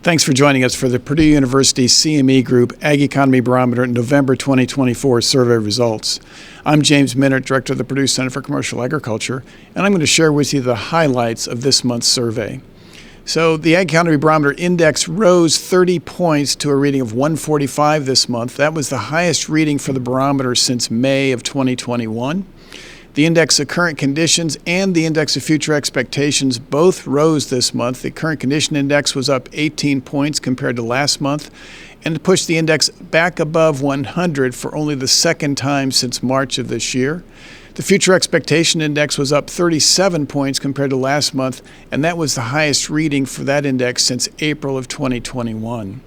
Thanks for joining us for the Purdue University-CME Group Ag Economy Barometer November 2024 survey results. I'm James Minert, Director of the Purdue Center for Commercial Agriculture, and I'm going to share with you the highlights of this month's survey. So the Ag Economy Barometer Index rose 30 points to a reading of 145 this month. That was the highest reading for the barometer since May of 2021. The index of current conditions and the index of future expectations both rose this month. The current condition index was up 18 points compared to last month, and it pushed the index back above 100 for only the second time since March of this year. The future expectation index was up 37 points compared to last month, and that was the highest reading for that index since April of 2021.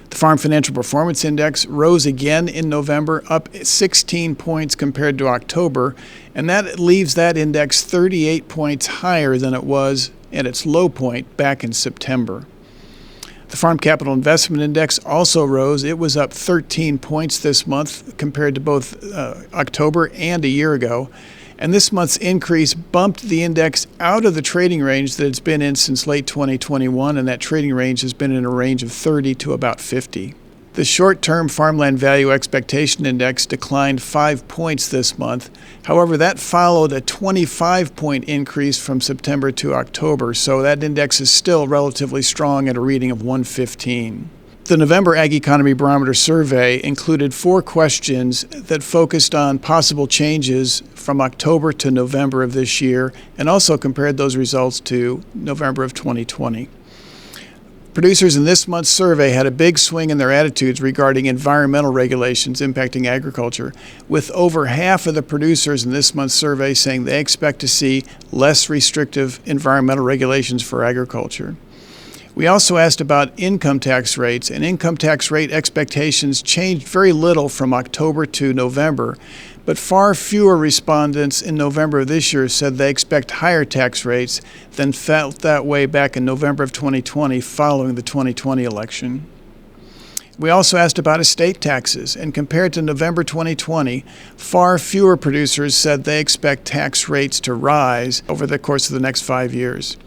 The Farm Financial Performance Index rose again in November, up 16 points compared to October, and that leaves that index 38 points higher than it was at its low point back in September. The Farm Capital Investment Index also rose. It was up 13 points this month compared to both October and a year ago. And this month's increase bumped the index out of the trading range that it's been in since late 2021, and that trading range has been in a range of 30 to about 50. The short-term Farmland Value Expectation Index declined 5 points this month. However, that followed a 25-point increase from September to October, so that index is still relatively strong at a reading of 115. The November Ag Economy Barometer survey included 4 questions that focused on possible changes from October to November of this year, and also compared those results to November of 2020. Producers in this month's survey had a big swing in their attitudes regarding environmental regulations impacting agriculture, with over half of the producers in this month's survey saying they expect to see less restrictive environmental regulations for agriculture. We also asked about income tax rates, and income tax rate expectations changed very little from October to November, but far fewer respondents in November of this year said they expect higher tax rates than felt that way back in November of 2020 following the 2020 election. We also asked about estate taxes, and compared to November 2020, far fewer producers said they expect tax rates to rise over the course of the next 5 years.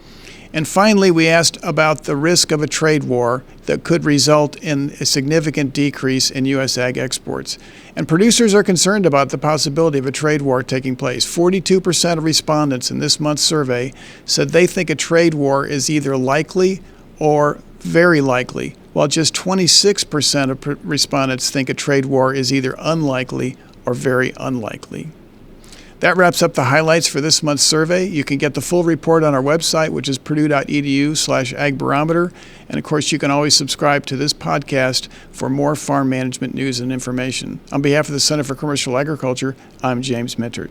And finally, we asked about the risk of a trade war that could result in a significant decrease in U.S. ag exports. And producers are concerned about the possibility of a trade war taking place. 42% of respondents in this month's survey said they think a trade war is either likely or very likely, while just 26% of respondents think a trade war is either unlikely or very unlikely. That wraps up the highlights for this month's survey. You can get the full report on our website, which is purdue.edu/agbarometer. And of course, you can always subscribe to this podcast for more farm management news and information. On behalf of the Center for Commercial Agriculture, I'm James Minert.